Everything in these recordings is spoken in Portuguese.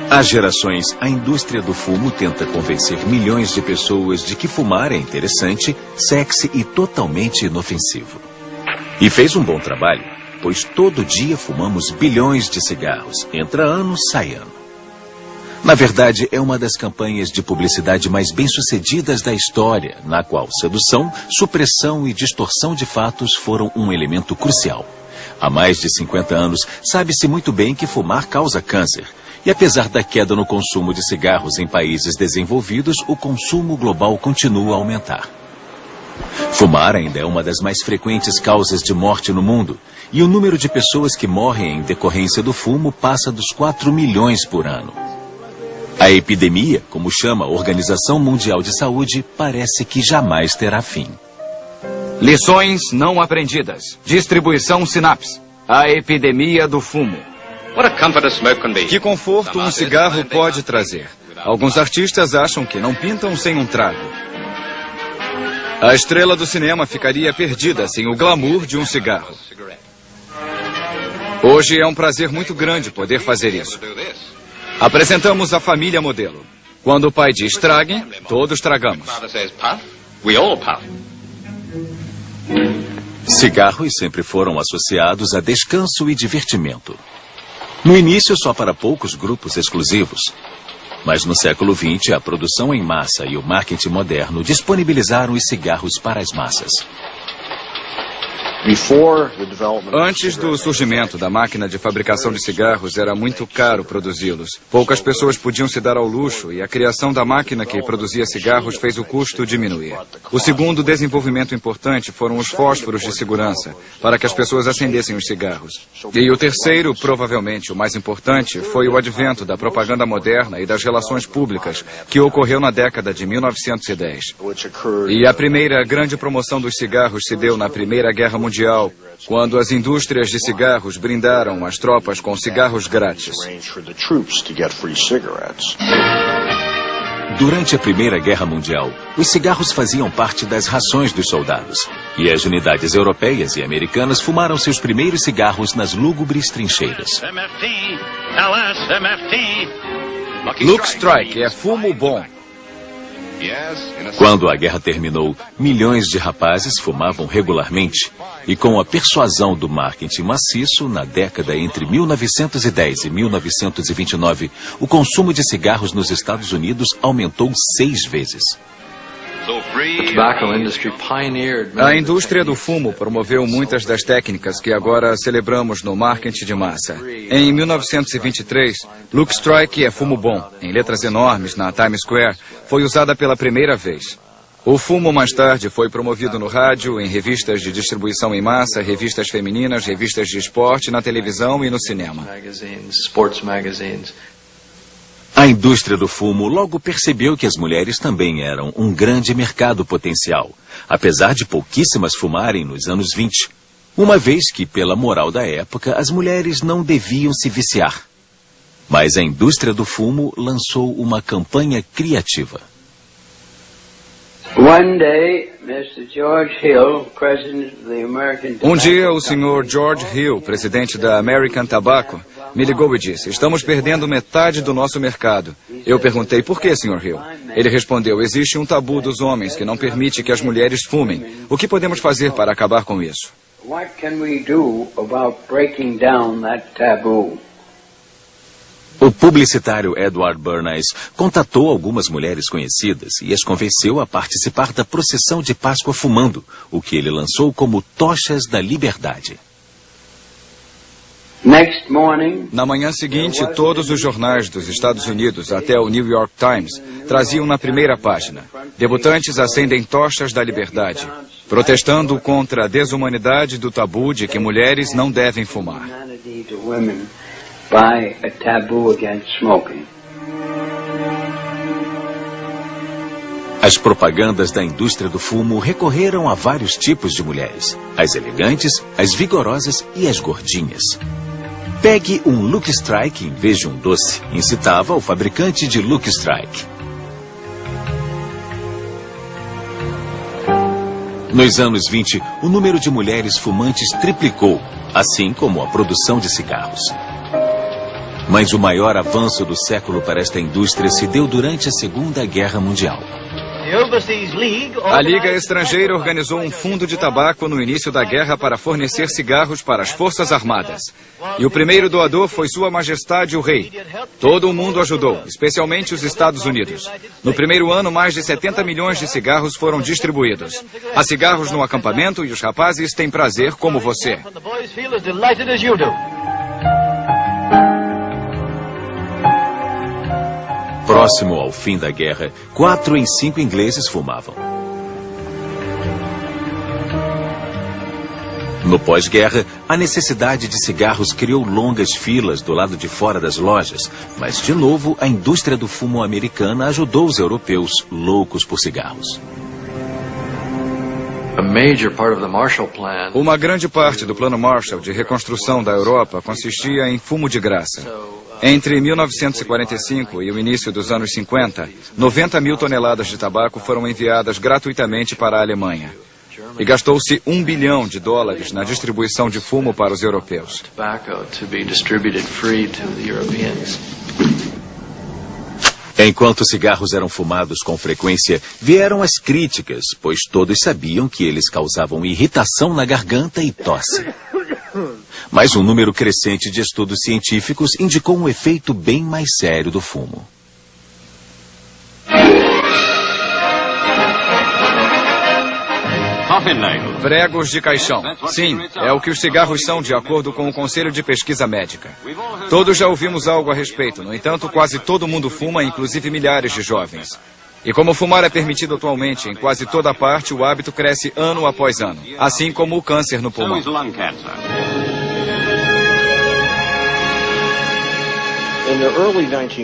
Há gerações, a indústria do fumo tenta convencer milhões de pessoas de que fumar é interessante, sexy e totalmente inofensivo. E fez um bom trabalho, pois todo dia fumamos bilhões de cigarros. Entra ano, sai ano. Na verdade, é uma das campanhas de publicidade mais bem-sucedidas da história, na qual sedução, supressão e distorção de fatos foram um elemento crucial. Há mais de 50 anos, sabe-se muito bem que fumar causa câncer. E apesar da queda no consumo de cigarros em países desenvolvidos, o consumo global continua a aumentar. Fumar ainda é uma das mais frequentes causas de morte no mundo, e o número de pessoas que morrem em decorrência do fumo passa dos 4 milhões por ano. A epidemia, como chama a Organização Mundial de Saúde, parece que jamais terá fim. Lições não aprendidas. Distribuição Sinapse. A epidemia do fumo. Que conforto um cigarro pode trazer. Alguns artistas acham que não pintam sem um trago. A estrela do cinema ficaria perdida sem o glamour de um cigarro. Hoje é um prazer muito grande poder fazer isso. Apresentamos a família modelo. Quando o pai diz trague, todos tragamos. Cigarros sempre foram associados a descanso e divertimento. No início, só para poucos grupos exclusivos. Mas no século XX, a produção em massa e o marketing moderno disponibilizaram os cigarros para as massas. Antes do surgimento da máquina de fabricação de cigarros, era muito caro produzi-los. Poucas pessoas podiam se dar ao luxo e a criação da máquina que produzia cigarros fez o custo diminuir. O segundo desenvolvimento importante foram os fósforos de segurança, para que as pessoas acendessem os cigarros. E o terceiro, provavelmente o mais importante, foi o advento da propaganda moderna e das relações públicas, que ocorreu na década de 1910. E a primeira grande promoção dos cigarros se deu na Primeira Guerra Mundial, quando as indústrias de cigarros brindaram as tropas com cigarros grátis. Durante a Primeira Guerra Mundial, os cigarros faziam parte das rações dos soldados. E as unidades europeias e americanas fumaram seus primeiros cigarros nas lúgubres trincheiras. Lucky Strike é fumo bom. Quando a guerra terminou, milhões de rapazes fumavam regularmente. E com a persuasão do marketing maciço, na década entre 1910 e 1929, o consumo de cigarros nos Estados Unidos aumentou 6 vezes. A indústria do fumo promoveu muitas das técnicas que agora celebramos no marketing de massa. Em 1923, Lucky Strike é fumo bom, em letras enormes na Times Square, foi usada pela primeira vez. O fumo mais tarde foi promovido no rádio, em revistas de distribuição em massa, revistas femininas, revistas de esporte, na televisão e no cinema. A indústria do fumo logo percebeu que as mulheres também eram um grande mercado potencial, apesar de pouquíssimas fumarem nos anos 20, uma vez que, pela moral da época, as mulheres não deviam se viciar. Mas a indústria do fumo lançou uma campanha criativa. Um dia, o Sr. George Hill, presidente da American Tobacco, me ligou e disse: estamos perdendo metade do nosso mercado. Eu perguntei: por que, Sr. Hill? Ele respondeu: existe um tabu dos homens que não permite que as mulheres fumem. O que podemos fazer para acabar com isso? O publicitário Edward Bernays contatou algumas mulheres conhecidas e as convenceu a participar da procissão de Páscoa fumando, o que ele lançou como Tochas da Liberdade. Na manhã seguinte, todos os jornais dos Estados Unidos, até o New York Times, traziam na primeira página: debutantes acendem tochas da liberdade, protestando contra a desumanidade do tabu de que mulheres não devem fumar. As propagandas da indústria do fumo recorreram a vários tipos de mulheres: as elegantes, as vigorosas e as gordinhas. Pegue um Lucky Strike em vez de um doce, incitava o fabricante de Lucky Strike. Nos anos 20, o número de mulheres fumantes triplicou, assim como a produção de cigarros. Mas o maior avanço do século para esta indústria se deu durante a Segunda Guerra Mundial. A Liga Estrangeira organizou um fundo de tabaco no início da guerra para fornecer cigarros para as Forças Armadas. E o primeiro doador foi Sua Majestade o Rei. Todo o mundo ajudou, especialmente os Estados Unidos. No primeiro ano, mais de 70 milhões de cigarros foram distribuídos. Há cigarros no acampamento e os rapazes têm prazer como você. Próximo ao fim da guerra, 4 em 5 ingleses fumavam. No pós-guerra, a necessidade de cigarros criou longas filas do lado de fora das lojas, mas, de novo, a indústria do fumo americana ajudou os europeus loucos por cigarros. Uma grande parte do Plano Marshall de reconstrução da Europa consistia em fumo de graça. Entre 1945 e o início dos anos 50, 90 mil toneladas de tabaco foram enviadas gratuitamente para a Alemanha. E gastou-se $1 bilhão na distribuição de fumo para os europeus. Enquanto cigarros eram fumados com frequência, vieram as críticas, pois todos sabiam que eles causavam irritação na garganta e tosse. Mas um número crescente de estudos científicos indicou um efeito bem mais sério do fumo. Pregos de caixão. Sim, é o que os cigarros são, de acordo com o Conselho de Pesquisa Médica. Todos já ouvimos algo a respeito. No entanto, quase todo mundo fuma, inclusive milhares de jovens. E como fumar é permitido atualmente em quase toda parte, o hábito cresce ano após ano, assim como o câncer no pulmão.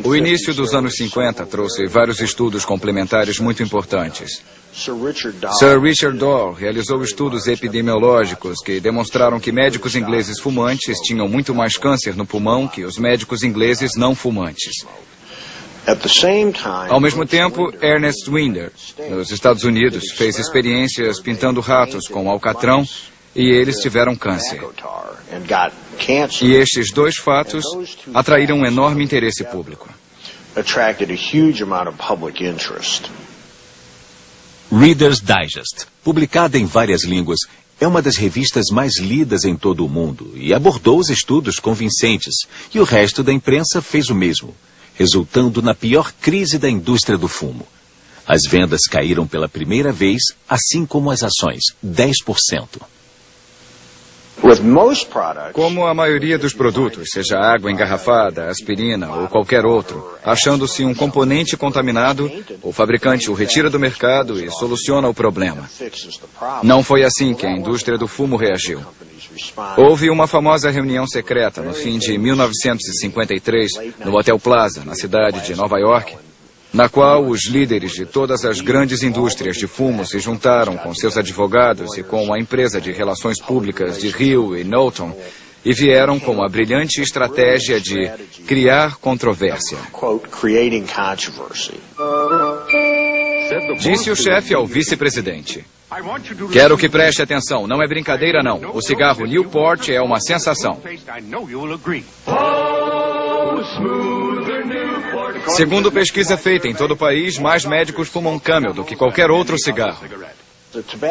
O início dos anos 50 trouxe vários estudos complementares muito importantes. Sir Richard Doll realizou estudos epidemiológicos que demonstraram que médicos ingleses fumantes tinham muito mais câncer no pulmão que os médicos ingleses não fumantes. Ao mesmo tempo, Ernest Winder, nos Estados Unidos, fez experiências pintando ratos com alcatrão e eles tiveram câncer. E estes dois fatos atraíram um enorme interesse público. Reader's Digest, publicada em várias línguas, é uma das revistas mais lidas em todo o mundo e abordou os estudos convincentes, e o resto da imprensa fez o mesmo, resultando na pior crise da indústria do fumo. As vendas caíram pela primeira vez, assim como as ações, 10%. Como a maioria dos produtos, seja água engarrafada, aspirina ou qualquer outro, achando-se um componente contaminado, o fabricante o retira do mercado e soluciona o problema. Não foi assim que a indústria do fumo reagiu. Houve uma famosa reunião secreta no fim de 1953 no Hotel Plaza, na cidade de Nova York, na qual os líderes de todas as grandes indústrias de fumo se juntaram com seus advogados e com a empresa de relações públicas de Hill e Knowlton e vieram com a brilhante estratégia de criar controvérsia. Disse o chefe ao vice-presidente: "Quero que preste atenção, não é brincadeira não. O cigarro Newport é uma sensação." Segundo pesquisa feita em todo o país, mais médicos fumam Camel do que qualquer outro cigarro.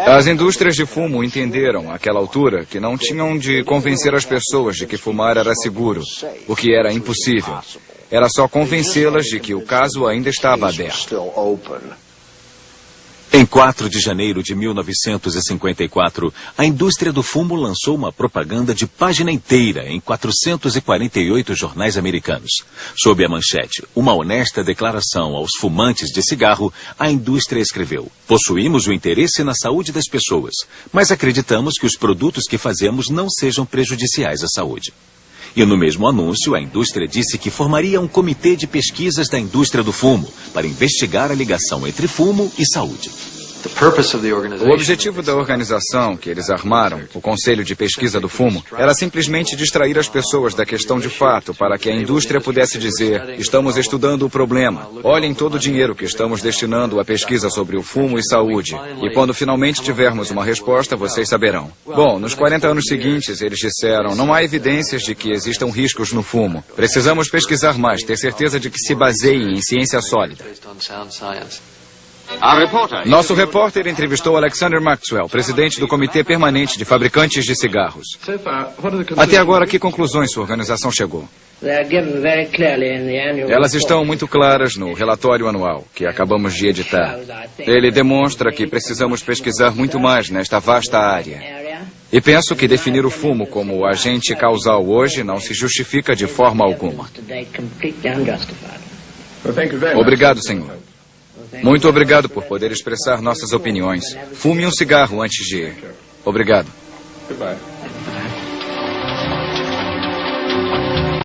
As indústrias de fumo entenderam, àquela altura, que não tinham de convencer as pessoas de que fumar era seguro, o que era impossível. Era só convencê-las de que o caso ainda estava aberto. Em 4 de janeiro de 1954, a indústria do fumo lançou uma propaganda de página inteira em 448 jornais americanos. Sob a manchete, "Uma honesta declaração aos fumantes de cigarro", a indústria escreveu: "Possuímos o interesse na saúde das pessoas, mas acreditamos que os produtos que fazemos não sejam prejudiciais à saúde." E no mesmo anúncio, a indústria disse que formaria um comitê de pesquisas da indústria do fumo para investigar a ligação entre fumo e saúde. O objetivo da organização que eles armaram, o Conselho de Pesquisa do Fumo, era simplesmente distrair as pessoas da questão de fato para que a indústria pudesse dizer: estamos estudando o problema, olhem todo o dinheiro que estamos destinando à pesquisa sobre o fumo e saúde. E quando finalmente tivermos uma resposta, vocês saberão. Bom, nos 40 anos seguintes, eles disseram: não há evidências de que existam riscos no fumo. Precisamos pesquisar mais, ter certeza de que se baseie em ciência sólida. Nosso repórter entrevistou Alexander Maxwell, presidente do Comitê Permanente de Fabricantes de Cigarros. Até agora, que conclusões sua organização chegou? Elas estão muito claras no relatório anual, que acabamos de editar. Ele demonstra que precisamos pesquisar muito mais nesta vasta área. E penso que definir o fumo como agente causal hoje não se justifica de forma alguma. Obrigado, senhor. Muito obrigado por poder expressar nossas opiniões. Fume um cigarro antes de ir. Obrigado.